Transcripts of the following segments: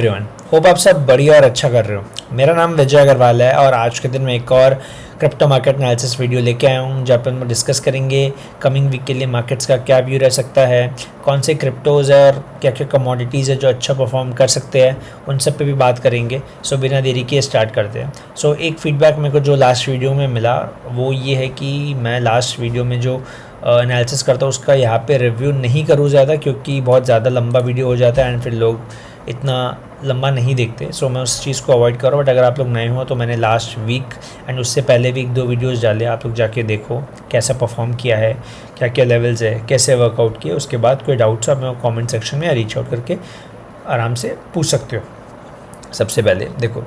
Everyone, hope आप सब बढ़िया और अच्छा कर रहे हो। मेरा नाम विजय अग्रवाल है और आज के दिन मैं एक और क्रिप्टो मार्केट एनालिसिस वीडियो लेके आया हूँ जहाँ पर हम डिस्कस करेंगे कमिंग वीक के लिए मार्केट्स का क्या व्यू रह सकता है, कौन से क्रिप्टोज़ है और क्या क्या कमोडिटीज़ है जो अच्छा परफॉर्म कर सकते हैं, उन सब पे भी बात करेंगे। सो बिना देरी के स्टार्ट करते हैं। सो एक फीडबैक मेरे को जो लास्ट वीडियो में मिला वो ये है कि मैं लास्ट वीडियो में जो एनालिसिस करता हूँ उसका यहाँ पे रिव्यू नहीं करूँ ज़्यादा, क्योंकि बहुत ज़्यादा लंबा वीडियो हो जाता है एंड फिर लोग इतना लंबा नहीं देखते। सो मैं उस चीज़ को अवॉइड करूँ। बट अगर आप लोग नए हो तो मैंने लास्ट वीक एंड उससे पहले वीक 2 वीडियोस डाले, आप लोग जाके देखो कैसा परफॉर्म किया है, क्या क्या लेवल्स है, कैसे वर्कआउट किए। उसके बाद कोई डाउट्स आप मेरे कमेंट सेक्शन में रीच आउट करके आराम से पूछ सकते हो। सबसे पहले देखो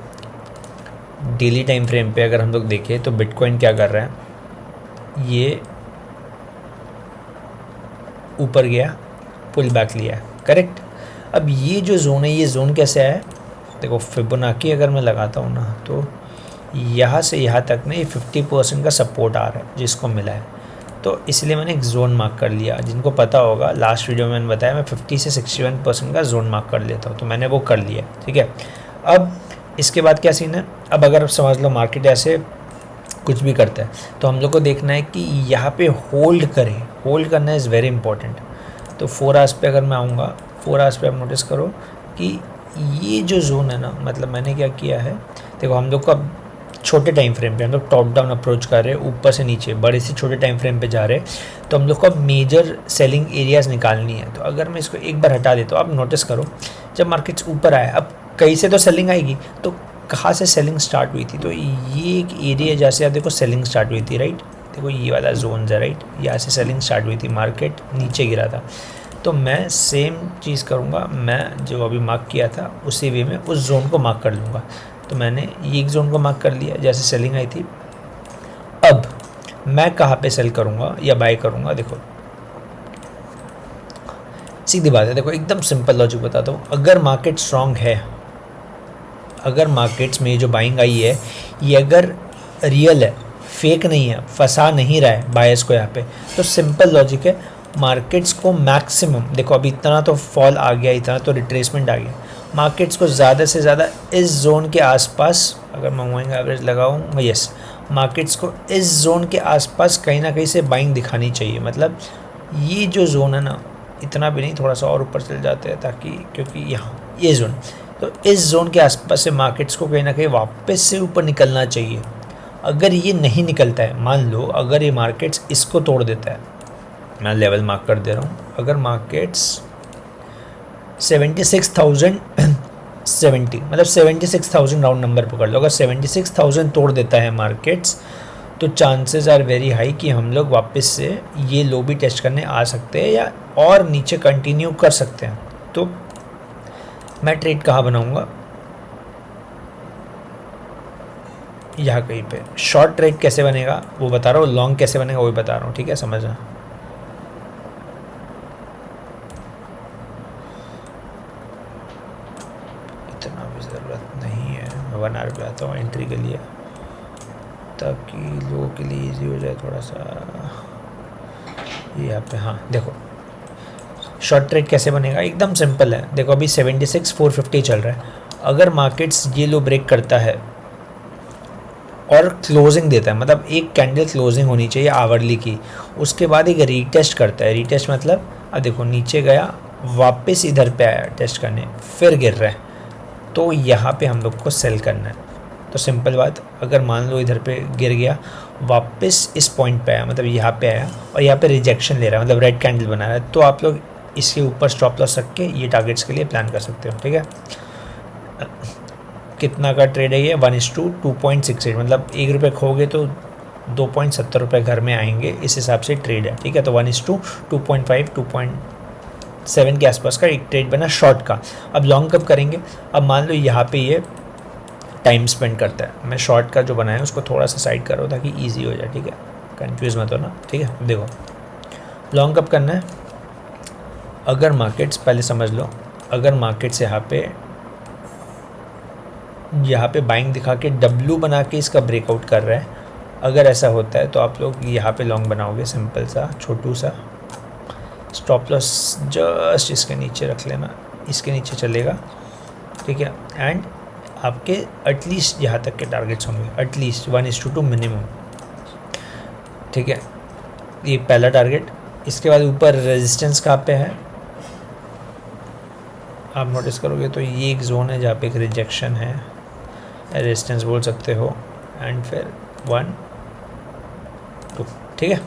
डेली टाइम फ्रेम पे अगर हम लोग देखें तो बिटकॉइन क्या कर रहा है, ये ऊपर गया, पुल बैक लिया, करेक्ट। अब ये जो जोन है, ये जोन कैसे है, देखो फिबोनाची अगर मैं लगाता हूँ ना तो यहाँ से यहाँ तक ना ये 50% का सपोर्ट आ रहा है जिसको मिला है। तो इसलिए मैंने एक जोन मार्क कर लिया। जिनको पता होगा लास्ट वीडियो में मैंने बताया मैं 50 से 61% का जोन मार्क कर लेता हूँ, तो मैंने वो कर लिया, ठीक है। अब इसके बाद क्या सीन है, अब अगर समझ लो मार्केट ऐसे कुछ भी करता है तो हम लोग को देखना है कि यहाँ पे होल्ड करें। होल्ड करना इज़ वेरी इंपॉर्टेंट। तो 4 आवर्स पे अगर मैं आऊँगा, 4 आवर्स पे आप नोटिस करो कि ये जो जोन है ना, मतलब मैंने क्या किया है, देखो हम लोग को अब छोटे टाइम फ्रेम पे हम लोग टॉप डाउन अप्रोच कर रहे हैं, ऊपर से नीचे बड़े से छोटे टाइम फ्रेम पे जा रहे हैं। तो हम लोग को अब मेजर सेलिंग एरियाज़ निकालनी है। तो अगर मैं इसको एक बार हटा देता हूँ, आप नोटिस करो जब मार्केट्स ऊपर आए, अब कहीं से तो सेलिंग आएगी, तो कहाँ से सेलिंग स्टार्ट हुई थी, तो ये एक एरिया जहाँ से आप देखो सेलिंग स्टार्ट हुई थी, राइट। देखो ये वाला जोन है, राइट, यहाँ से सेलिंग स्टार्ट हुई थी, मार्केट नीचे गिरा था। तो मैं सेम चीज़ करूँगा, मैं जो अभी मार्क किया था उसी वे में उस जोन को मार्क कर लूँगा। तो मैंने ये एक जोन को मार्क कर लिया जैसे सेलिंग आई थी। अब मैं कहाँ पे सेल करूँगा या बाय करूँगा, देखो सीधी बात है, देखो एकदम सिंपल लॉजिक बताता हूँ। अगर मार्केट स्ट्रांग है, अगर मार्केट्स में जो बाइंग आई है ये अगर रियल है, फेक नहीं है, फंसा नहीं रहा है बायर्स को यहाँ पे, तो सिंपल लॉजिक है, मार्केट्स को मैक्सिमम, देखो अभी इतना तो फॉल आ गया, इतना तो रिट्रेसमेंट आ गया, मार्केट्स को ज़्यादा से ज़्यादा इस जोन के आसपास, अगर मैं मूविंग एवरेज लगाऊँ, यस, मार्केट्स को इस जोन के आसपास कहीं ना कहीं से बाइंग दिखानी चाहिए। मतलब ये जो जोन है ना, इतना भी नहीं, थोड़ा सा और ऊपर चल जाते हैं ताकि, क्योंकि यहाँ ये जोन, तो इस जोन के आसपास से मार्केट्स को कहीं ना कहीं वापस से ऊपर निकलना चाहिए। अगर ये नहीं निकलता है, मान लो अगर ये मार्केट्स इसको तोड़ देता है, मैं लेवल मार्क कर दे रहा हूँ, अगर मार्केट्स 76,070 मतलब 76,000 राउंड नंबर पकड़ लो, अगर 76,000 तोड़ देता है मार्केट्स, तो चांसेस आर वेरी हाई कि हम लोग वापस से ये लो भी टेस्ट करने आ सकते हैं या और नीचे कंटिन्यू कर सकते हैं। तो मैं ट्रेड कहाँ बनाऊंगा, यहाँ कहीं पे। शॉर्ट ट्रेड कैसे बनेगा वो बता रहा हूँ, लॉन्ग कैसे बनेगा वो भी बता रहा हूँ, ठीक है, समझना। इतना भी ज़रूरत नहीं है, मैं 1 आवर पे आता हूँ एंट्री के लिए ताकि लोगों के लिए इजी हो जाए थोड़ा सा। यहाँ पे हाँ देखो शॉर्ट ट्रेड कैसे बनेगा, एकदम सिंपल है। देखो अभी 76,450 चल रहा है, अगर मार्केट्स ये लो ब्रेक करता है और क्लोजिंग देता है, मतलब एक कैंडल क्लोजिंग होनी चाहिए आवरली की, उसके बाद एक रीटेस्ट करता है, रीटेस्ट मतलब अब देखो नीचे गया, वापस इधर पे आया टेस्ट करने, फिर गिर रहा है, तो यहाँ पे हम लोग को सेल करना है। तो सिंपल बात, अगर मान लो इधर पे गिर गया, वापस इस पॉइंट पे आया, मतलब यहाँ पे आया और यहाँ पे रिजेक्शन ले रहा है, मतलब रेड कैंडल बना रहा है, तो आप लोग इसके ऊपर स्टॉप लॉस रख के ये टारगेट्स के लिए प्लान कर सकते हो, ठीक है। कितना का ट्रेड है ये, 1:2.68, मतलब 1 रुपये खोगे तो 2.70 रुपये घर में आएंगे, इस हिसाब से ट्रेड है, ठीक है। तो 1:2.5 2.7 के आसपास का एक ट्रेड बना शॉर्ट का। अब लॉन्ग कब करेंगे, अब मान लो यहाँ पे ये टाइम स्पेंड करता है, मैं शॉर्ट का जो बनाया उसको थोड़ा सा साइड करो ताकि ईजी हो जाए, ठीक है, कंफ्यूज मत हो ना, ठीक है। देखो लॉन्ग कब करना है, अगर मार्केट्स, पहले समझ लो, अगर मार्केट्स यहाँ पे बाइंग दिखा के डब्ल्यू बना के इसका ब्रेकआउट कर रहा है, अगर ऐसा होता है तो आप लोग यहाँ पे लॉन्ग बनाओगे, सिंपल सा छोटू सा स्टॉप लॉस जस्ट इसके नीचे रख लेना, इसके नीचे चलेगा, ठीक है, एंड आपके एटलीस्ट यहाँ तक के टारगेट्स होंगे, एटलीस्ट 1:2 मिनिमम, ठीक है। ये पहला टारगेट। इसके बाद ऊपर रेजिस्टेंस कहाँ पे है आप नोटिस करोगे तो ये एक जोन है जहाँ पे एक रिजेक्शन है, रेजिस्टेंस बोल सकते हो, एंड फिर 1 2, ठीक है।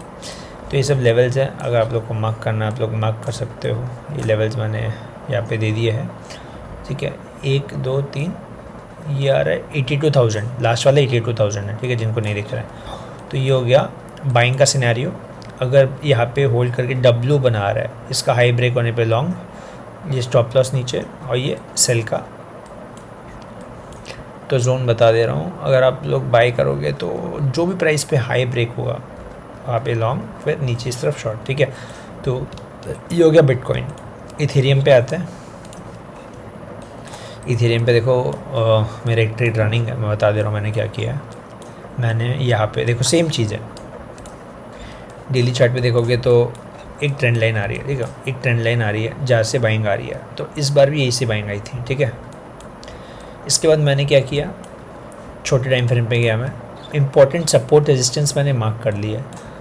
तो ये सब लेवल्स हैं, अगर आप लोग को मार्क करना है आप लोग मार्क कर सकते हो। ये लेवल्स मैंने यहाँ पे दे दिए हैं, ठीक है। 1 2 3, ये आ रहा है 82,000, लास्ट वाला 82,000 है, ठीक है, जिनको नहीं दिख रहा है। तो ये हो गया बाइंग का सिनेरियो। अगर यहाँ पे होल्ड करके डब्ल्यू बना रहा है, इसका हाई ब्रेक होने पे लॉन्ग, ये स्टॉप लॉस नीचे, और ये सेल का तो जोन बता दे रहा हूँ। अगर आप लोग बाई करोगे तो जो भी प्राइस पे हाई ब्रेक होगा वहाँ पे लॉन्ग, फिर नीचे इस तरफ शॉर्ट, ठीक है। तो ये हो गया बिटकॉइन। इथेरियम पे आते हैं। इथेरियम पे देखो मेरा एक ट्रेड रनिंग है, मैं बता दे रहा हूँ मैंने क्या किया है। मैंने यहाँ पे देखो सेम चीज़ है, डेली चार्ट पे देखोगे तो एक ट्रेंड लाइन आ रही है, ठीक है, एक ट्रेंड लाइन आ रही है जहाँ से बाइंग आ रही है। तो इस बार भी यही से बाइंग आई थी, ठीक है। इसके बाद मैंने क्या किया, छोटे टाइम फ्रेम पे गया मैं, इंपॉर्टेंट सपोर्ट रेजिस्टेंस मैंने मार्क कर लिया।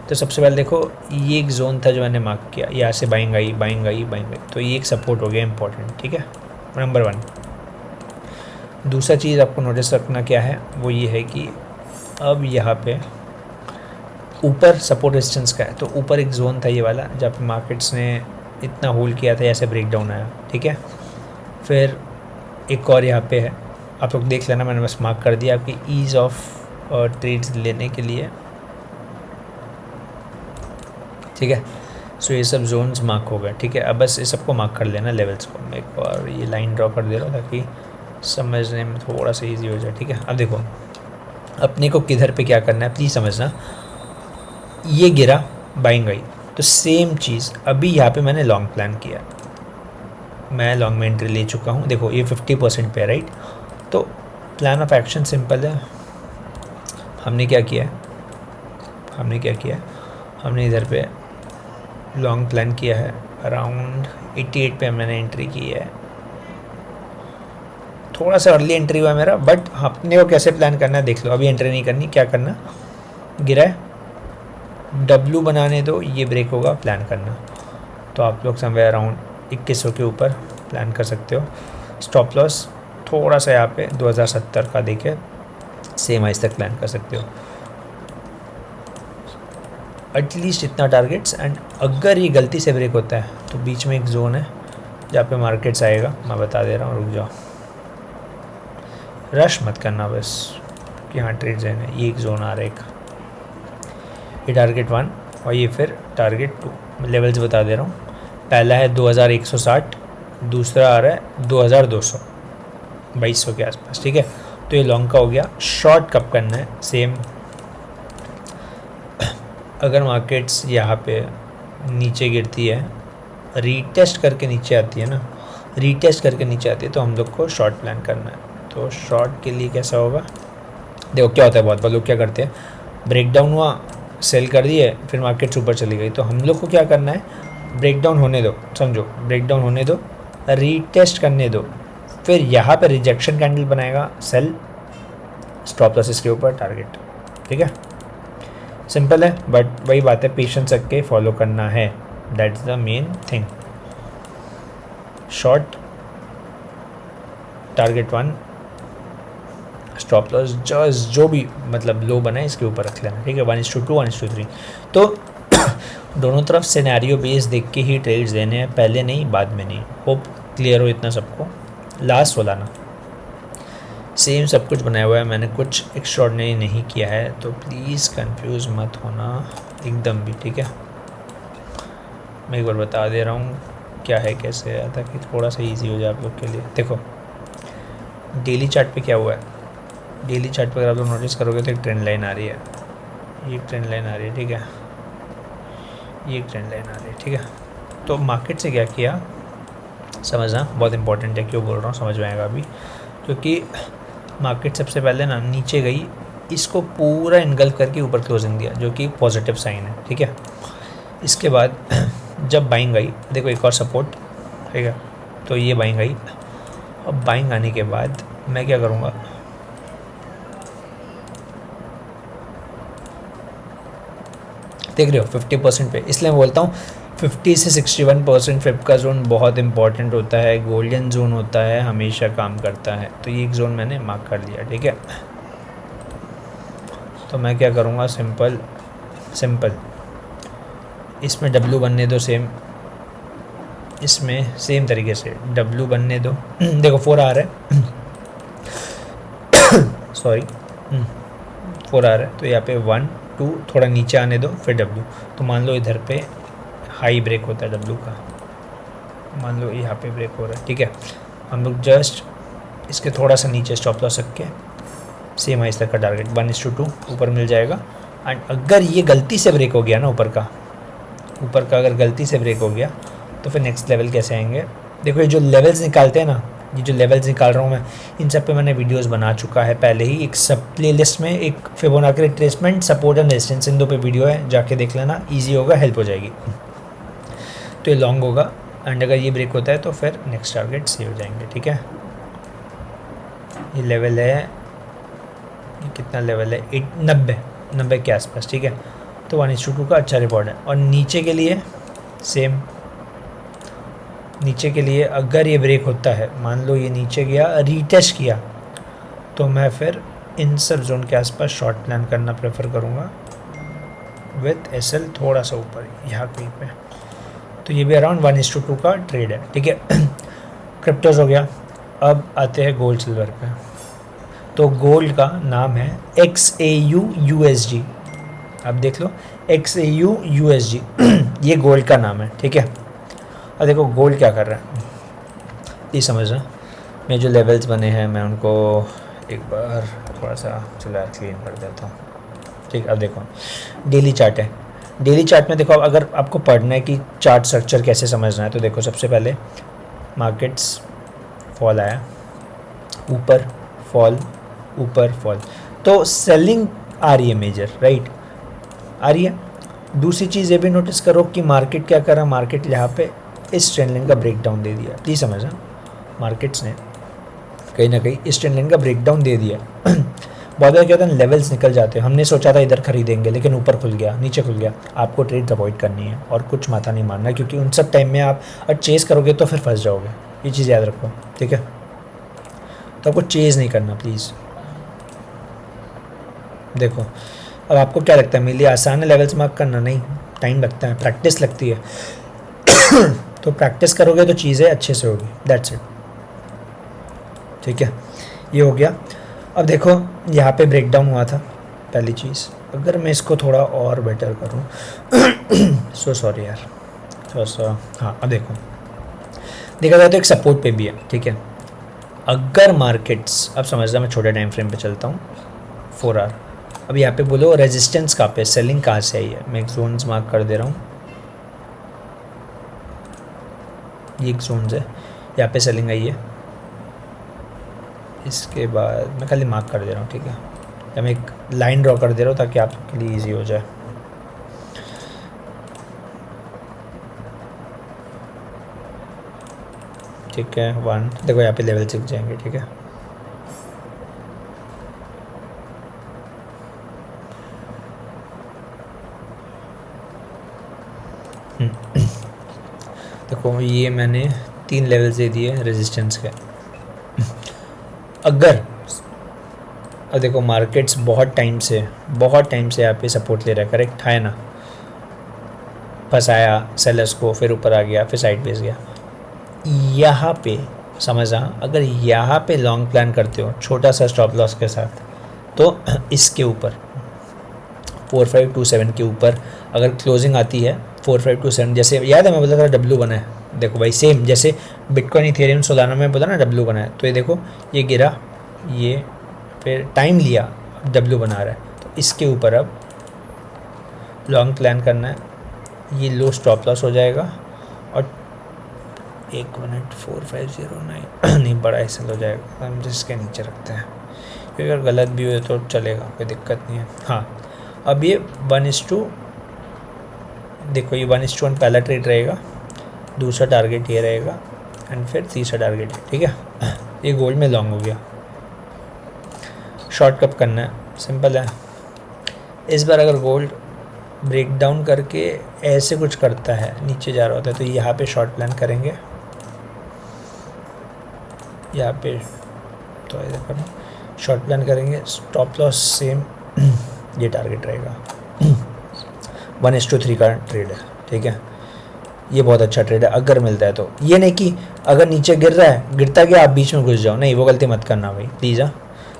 तो सबसे पहले देखो ये एक जोन था जो मैंने मार्क किया, यहाँ से buying I buying I buying I, तो ये एक सपोर्ट हो गया इंपॉर्टेंट, ठीक है, नंबर 1। दूसरा चीज़ आपको नोटिस रखना क्या है, वो ये है कि अब यहाँ पे ऊपर सपोर्ट रेजिस्टेंस का है, तो ऊपर एक जोन था ये वाला जहाँ पे मार्केट्स ने इतना होल्ड किया था, ऐसे ब्रेक डाउन आया, ठीक है। फिर एक और यहाँ पे है, आप लोग देख लेना, मैंने बस मार्क कर दिया आपकी ईज़ ऑफ ट्रेड्स लेने के लिए, ठीक है। सो ये सब जोन्स मार्क हो गए, ठीक है। अब बस ये सबको मार्क कर लेना लेवल्स को। मैं एक बार ये लाइन ड्रॉ कर दे रहा हूँ ताकि समझने में थोड़ा सा ईजी हो जाए, ठीक है। अब देखो अपने को किधर पे क्या करना है प्लीज़ समझना। ये गिरा बाइंग आई, तो सेम चीज़ अभी यहाँ पे मैंने लॉन्ग प्लान किया, मैं लॉन्ग में एंट्री ले चुका हूँ। देखो ये 50% पे है, राइट। तो प्लान ऑफ एक्शन सिंपल है। हमने क्या किया हमने इधर पे लॉन्ग प्लान किया है, अराउंड 88 पे मैंने एंट्री की है। थोड़ा सा अर्ली एंट्री हुआ है मेरा, बट अपने को कैसे प्लान करना है देख लो। अभी एंट्री नहीं करनी, क्या करना, गिरा है डब्ल्यू बनाने दो, ये ब्रेक होगा, प्लान करना। तो आप लोग समवेयर अराउंड 2100 के ऊपर प्लान कर सकते हो। स्टॉप लॉस थोड़ा सा यहाँ पे 2070 का देके सेम आइस तक प्लान कर सकते हो, एटलीस्ट इतना टारगेट्स। एंड अगर ये गलती से ब्रेक होता है तो बीच में एक जोन है जहाँ पे मार्केट्स आएगा, मैं बता दे रहा हूँ, रुक जाओ, रश मत करना बस कि हाँ ट्रेड जाना है। ये एक जोन आ रहा है, एक ये टारगेट 1 और ये फिर टारगेट 2। लेवल्स बता दे रहा हूँ, पहला है 2160, दूसरा आ रहा है 2200, 2200 के आसपास, ठीक है। तो ये लॉन्ग का हो गया। शॉर्ट कब करना है, सेम, अगर मार्केट्स यहाँ पे नीचे गिरती है, रीटेस्ट करके नीचे आती है ना, रीटेस्ट करके नीचे आती है, तो हम लोग को शॉर्ट प्लान करना है। तो शॉर्ट के लिए कैसा होगा, देखो क्या होता है, बहुत लोग क्या करते हैं, ब्रेक डाउन हुआ, सेल कर दिए, फिर मार्केट ऊपर चली गई। तो हम लोग को क्या करना है, ब्रेक डाउन होने दो, समझो, ब्रेक डाउन होने दो, रीटेस्ट करने दो, फिर यहाँ पे रिजेक्शन कैंडल बनाएगा, सेल, स्टॉप लॉस इसके ऊपर, टारगेट, ठीक है। सिंपल है, बट वही बात है, पेशेंस रख के फॉलो करना है, that's the main thing. Short target 1, stop loss जो भी मतलब लो बना है इसके ऊपर रख लेना, ठीक है। 1:2 1:3। तो दोनों तरफ सिनेरियो बेस देख के ही ट्रेड्स देने हैं, पहले नहीं बाद में नहीं। होप क्लियर हो इतना सबको। लास्ट वाला ना सेम सब कुछ बनाया हुआ है, मैंने कुछ एक्स्ट्राऑर्डिनरी नहीं किया है, तो प्लीज़ कंफ्यूज मत होना एकदम भी, ठीक है। मैं एक बार बता दे रहा हूँ क्या है कैसे है, ताकि थोड़ा सा इजी हो जाए आप लोग के लिए। देखो डेली चार्ट पे क्या हुआ है, डेली चार्ट पर अगर आप लोग नोटिस करोगे तो एक ट्रेंड लाइन आ रही है, ये ट्रेंड लाइन आ रही है, ठीक है, ये ट्रेंड लाइन आ रही है, ठीक है। तो मार्केट से क्या किया समझना बहुत इंपॉर्टेंट है, क्यों बोल रहा हूँ समझ में आएगा अभी। क्योंकि मार्केट सबसे पहले ना नीचे गई, इसको पूरा इनगल्फ करके ऊपर क्लोजिंग दिया, जो कि पॉजिटिव साइन है, ठीक है। इसके बाद जब बाइंग आई, देखो एक और सपोर्ट, ठीक है, तो ये बाइंग आई अब बाइंग आने के बाद मैं क्या करूँगा, देख रहे हो 50% पे, इसलिए मैं बोलता हूँ 50 से 61% फिप का जोन बहुत इंपॉर्टेंट होता है, गोल्डन जोन होता है, हमेशा काम करता है। तो ये एक जोन मैंने मार्क कर लिया, ठीक है। तो मैं क्या करूँगा, सिंपल इसमें W बनने दो, सेम इसमें सेम तरीके से W बनने दो। देखो 4 आ रहा है सॉरी 4 आ रहा है, तो यहाँ पे 1 2 थोड़ा नीचे आने दो, फिर W। तो मान लो इधर पे हाई ब्रेक होता है W का, मान लो यहाँ पे ब्रेक हो रहा है, ठीक है। हम लोग जस्ट इसके थोड़ा सा नीचे स्टॉप लॉस रख के सेम है इस तक का टारगेट 1:2 ऊपर मिल जाएगा। एंड अगर ये गलती से ब्रेक हो गया ना, ऊपर का अगर गलती से ब्रेक हो गया तो फिर नेक्स्ट लेवल कैसे आएंगे। देखो ये जो लेवल्स निकालते हैं ना, ये जो लेवल्स निकाल रहा हूँ मैं, इन सब पे मैंने वीडियोस बना चुका है पहले ही, एक सब प्लेलिस्ट में, एक Fibonacci retracement, support and resistance, इन 2 पे वीडियो है, जाके देख लेना, ईजी होगा, हेल्प हो जाएगी। तो ये लॉन्ग होगा एंड अगर ये ब्रेक होता है तो फिर नेक्स्ट टारगेट से हो जाएंगे, ठीक है। ये लेवल है, ये कितना लेवल है, 90 के आसपास, ठीक है। तो 1:2 का अच्छा रिकॉर्ड है। और नीचे के लिए सेम, नीचे के लिए अगर ये ब्रेक होता है, मान लो ये नीचे गया, रीटेस्ट किया, तो मैं फिर इन सब जोन के आसपास शॉर्ट प्लान करना प्रेफर करूँगा विथ SL थोड़ा सा ऊपर यहाँ कहीं पे। तो ये भी अराउंड 1:2 का ट्रेड है, ठीक है। क्रिप्टोज हो गया। अब आते हैं गोल्ड सिल्वर पे। तो गोल्ड का नाम है XAU USG, अब देख लो XAU USG ये गोल्ड का नाम है, ठीक है। अब देखो गोल्ड क्या कर रहा है, ये समझना। मैं जो लेवल्स बने हैं मैं उनको एक बार थोड़ा सा चला क्लीन कर देता हूँ, ठीक। अब देखो डेली चार्ट है, डेली चार्ट में देखो, अगर आपको पढ़ना है कि चार्ट स्ट्रक्चर कैसे समझना है, तो देखो सबसे पहले मार्केट्स फॉल आया, ऊपर फॉल, ऊपर फॉल, तो सेलिंग आ रही है मेजर, राइट, आ रही है। दूसरी चीज़ ये भी नोटिस करो कि मार्केट क्या कर रहा है, मार्केट यहाँ पे इस ट्रेंड लाइन का ब्रेकडाउन दे दिया, प्लीज़ समझना, मार्केट्स ने कहीं ना कहीं इस ट्रेंड लाइन का ब्रेकडाउन दे दिया। बहुत बार क्या होता है, लेवल्स निकल जाते हैं, हमने सोचा था इधर खरीदेंगे लेकिन ऊपर खुल गया, नीचे खुल गया। आपको ट्रेड अवॉइड करनी है और कुछ माथा नहीं मारना, क्योंकि उन सब टाइम में आप चेस करोगे तो फिर फंस जाओगे, ये चीज़ याद रखो, ठीक है। तो आपको चेज़ नहीं करना प्लीज़। देखो अब आपको क्या लगता है मेरे लिए आसान है लेवल्स मार्क करना? नहीं, टाइम लगता है, प्रैक्टिस लगती है। तो प्रैक्टिस करोगे तो चीज़ें अच्छे से होगी, दैट्स इट, ठीक है। ये हो गया। अब देखो यहाँ पे ब्रेकडाउन हुआ था, पहली चीज़। अगर मैं इसको थोड़ा और बेटर करूँ सो सॉरी यार, थोड़ा सा, हाँ अब देखो, देखा जाए तो एक सपोर्ट पे भी है, ठीक है। अगर मार्केट्स, अब समझना, मैं छोटे टाइम फ्रेम पे चलता हूँ, 4 आवर। अब यहाँ पे बोलो रेजिस्टेंस कहाँ पे, सेलिंग कहाँ से आई है, मैं एक जोन्स मार्क कर दे रहा हूँ, ये एक जोन्स है, यहाँ पे सेलिंग आई है। इसके बाद मैं खाली मार्क कर दे रहा हूँ, ठीक है, या मैं एक लाइन ड्रॉ कर दे रहा हूँ ताकि आपके लिए इजी हो जाए। ठीक है, 1, देखो यहाँ पे लेवल सीख जाएंगे, ठीक है। देखो ये मैंने 3 लेवल्स दे दिए रेजिस्टेंस के। अगर अब देखो मार्केट्स बहुत टाइम से यहाँ पे सपोर्ट ले रहा है, करेक्ट है ना, फंसाया सेलर्स को, फिर ऊपर आ गया, फिर साइड बेस गया। यहाँ पे समझा, अगर यहाँ पे लॉन्ग प्लान करते हो छोटा सा स्टॉप लॉस के साथ, तो इसके ऊपर 4527 के ऊपर अगर क्लोजिंग आती है 4527, जैसे याद है मैं बोला था डब्ल्यू बना है, देखो भाई सेम जैसे बिटकॉइन इथेरियम सोलाना में बोला ना डब्ल्यू बना है, तो ये देखो ये गिरा, ये फिर टाइम लिया, डब्ल्यू बना रहा है, तो इसके ऊपर अब लॉन्ग प्लान करना है। ये लो स्टॉप लॉस हो जाएगा और 1 मिनट 4509 नहीं, बड़ा एसएल हो जाएगा, हम जिसके नीचे रखते हैं, क्योंकि अगर गलत भी हुए तो चलेगा, कोई दिक्कत नहीं है। हाँ अब ये 1:2, देखो ये 1:1 पहला ट्रेड रहेगा, दूसरा टारगेट ये रहेगा एंड फिर तीसरा टारगेट है, ठीक है। ये गोल्ड में लॉन्ग हो गया। शॉर्ट कब करना है, सिंपल है। इस बार अगर गोल्ड ब्रेक डाउन करके ऐसे कुछ करता है, नीचे जा रहा होता है, तो यहाँ पे शॉर्ट प्लान करेंगे। यहाँ पे तो इधर पर शॉर्ट प्लान करेंगे, स्टॉप लॉस सेम, ये टारगेट रहेगा। 1:3 का ट्रेड है, ठीक है। ये बहुत अच्छा ट्रेड है अगर मिलता है तो। ये नहीं कि अगर नीचे गिर रहा है, गिरता गया आप बीच में घुस जाओ, नहीं वो गलती मत करना भाई प्लीज़। हाँ,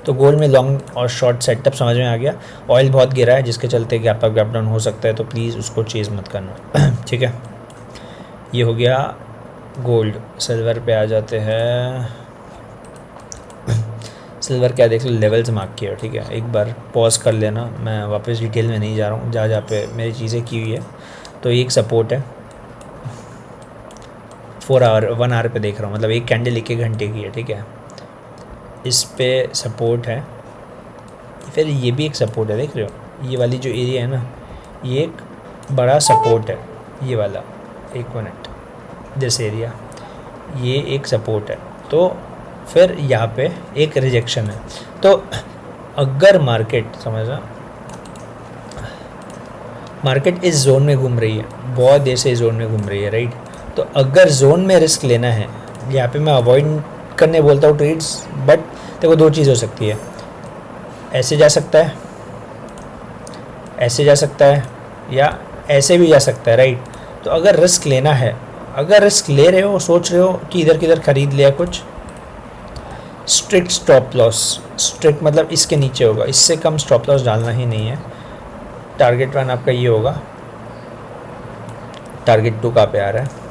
तो गोल्ड में लॉन्ग और शॉर्ट सेटअप समझ में आ गया। ऑयल बहुत गिरा है जिसके चलते गैप अप गैप डाउन हो सकता है, तो प्लीज़ उसको चेज़ मत करना। ठीक है, ये हो गया गोल्ड। सिल्वर पे आ जाते हैं। सिल्वर क्या देख लो, लेवल्स मार्क किया, ठीक है। एक बार पॉज कर लेना, मैं वापस डिटेल में नहीं जा रहा हूँ, जहाँ पे मेरी चीज़ें की हुई है। तो ये एक सपोर्ट है 1 आवर पे देख रहा हूँ, मतलब एक कैंडल 1 घंटे की है, ठीक है। इस पे सपोर्ट है, फिर ये भी एक सपोर्ट है, देख रहे हो ये वाली जो एरिया है ना, ये एक बड़ा सपोर्ट है, ये वाला 1 मिनट दिस एरिया, ये एक सपोर्ट है। तो फिर यहाँ पे एक रिजेक्शन है। तो अगर मार्केट समझना, मार्केट इस जोन में घूम रही है, बहुत देर से इस जोन में घूम रही है, राइट। तो अगर जोन में रिस्क लेना है, यहाँ पे मैं अवॉइड करने बोलता हूँ ट्रेड्स, बट देखो 2 चीज़ हो सकती है, ऐसे जा सकता है, ऐसे जा सकता है, या ऐसे भी जा सकता है, राइट। तो अगर रिस्क लेना है, अगर रिस्क ले रहे हो, सोच रहे हो कि इधर किधर खरीद लिया कुछ, स्ट्रिक्ट स्टॉप लॉस, स्ट्रिक्ट मतलब इसके नीचे होगा, इससे कम स्टॉप लॉस डालना ही नहीं है। टारगेट 1 आपका ये होगा, टारगेट 2 कहाँ पे आ रहा है,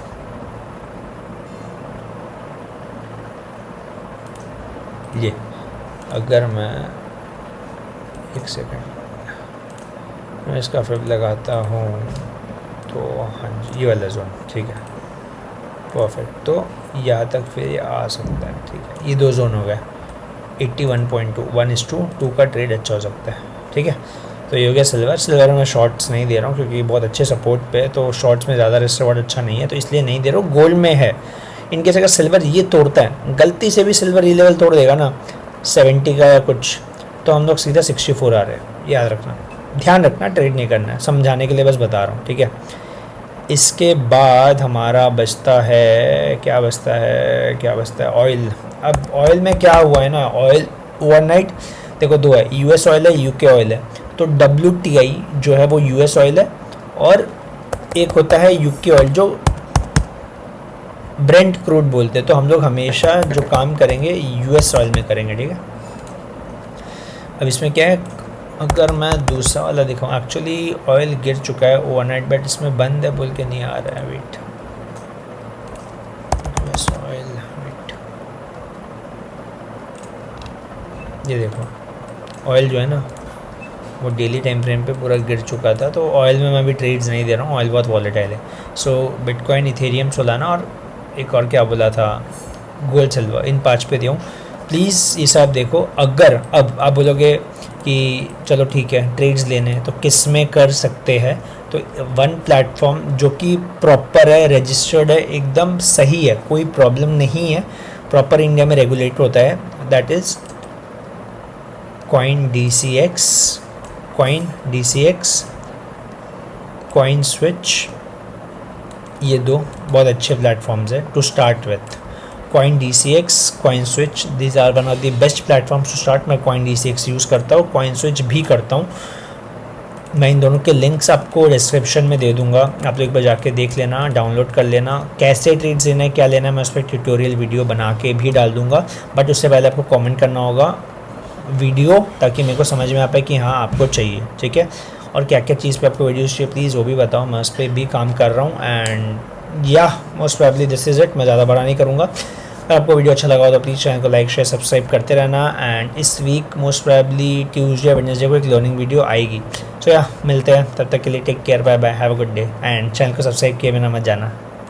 ये। अगर मैं 1 सेकेंड मैं इसका फिर लगाता हूँ, तो हाँ जी ये वाला जोन, ठीक है, परफेक्ट। तो यहाँ तक फिर ये आ सकता है, ठीक है। ये 2 जोन हो गए, 81.2 1:2 का ट्रेड अच्छा हो सकता है, ठीक है। तो ये हो गया सिल्वर। सिल्वर में मैं शॉर्ट्स नहीं दे रहा हूँ क्योंकि बहुत अच्छे सपोर्ट पे है, तो शॉर्ट्स में ज़्यादा रिस्क रिवॉर्ड अच्छा नहीं है, तो इसलिए नहीं दे रहा हूँ। गोल्ड में है, इनकेस अगर सिल्वर ये तोड़ता है, गलती से भी सिल्वर ये लेवल तोड़ देगा ना 70 का या कुछ, तो हम लोग सीधा 64 आ रहे हैं, याद रखना, ध्यान रखना, ट्रेड नहीं करना है, समझाने के लिए बस बता रहा हूँ, ठीक है। इसके बाद हमारा बचता है, क्या बचता है, क्या बचता है, ऑयल। अब ऑयल में क्या हुआ है ना, ऑयल ओवरनाइट देखो 2 है, यूएस ऑयल है, यूके ऑयल है। तो WTI जो है वो यूएस ऑयल है, और एक होता है यूके ऑयल जो ब्रेंट क्रूड बोलते हैं। तो हम लोग हमेशा जो काम करेंगे यूएस ऑयल में करेंगे, ठीक है। अब इसमें क्या है, अगर मैं दूसरा वाला दिखाऊँ, एक्चुअली ऑयल गिर चुका है ओवरनाइट, बट इसमें बंद है बोल के नहीं आ रहा है, वेट, यूएस ऑयल, वेट, ये देखो ऑयल जो है ना वो डेली टाइम फ्रेम पे पूरा गिर चुका था। तो ऑयल में मैं भी ट्रेड्स नहीं दे रहा हूँ, ऑयल बहुत वॉलेटाइल है। सो बिटकॉइन, इथेरियम, सोलाना और एक और क्या बोला था, गोल्ड, सिल्वर, इन 5 पे दिया हूँ। प्लीज़ ये सब देखो। अगर अब आप बोलोगे कि चलो ठीक है ट्रेड्स लेने हैं तो किस में कर सकते हैं, तो 1 प्लेटफॉर्म जो कि प्रॉपर है, रजिस्टर्ड है, एकदम सही है, कोई प्रॉब्लम नहीं है, प्रॉपर इंडिया में रेगुलेट होता है, दैट इज़ CoinDCX, CoinSwitch। ये 2 बहुत अच्छे प्लेटफॉर्म्स है to start with. CoinDCX, CoinSwitch, these are one of the best platforms to start. मैं CoinDCX यूज़ करता हूँ, CoinSwitch भी करता हूँ। मैं इन दोनों के लिंक्स आपको डिस्क्रिप्शन में दे दूंगा, आप लोग एक बार जाके देख लेना, डाउनलोड कर लेना। कैसे ट्रेड्स लेना है, क्या लेना है, मैं उस पर ट्यूटोरियल वीडियो बना के भी डाल दूंगा, बट उससे पहले आपको कमेंट करना होगा वीडियो, ताकि मेरे को समझ में आ पाए कि हाँ आपको चाहिए, ठीक है। और क्या क्या चीज़ पे आपको वीडियो चाहिए प्लीज़ वो भी बताओ, मैं उस पर भी काम कर रहा हूँ। एंड या most probably this is it, मैं ज़्यादा बड़ा नहीं करूँगा। अगर आपको वीडियो अच्छा लगा हो तो प्लीज़ चैनल को लाइक, शेयर, सब्सक्राइब करते रहना। एंड इस वीक मोस्ट प्रोबेबली ट्यूसडे या वेडनेसडे को एक लर्निंग वीडियो आएगी। सो या मिलते हैं, तब तक के लिए take care, bye bye, have a good day. And channel को सब्सक्राइब किए बिना मत जाना।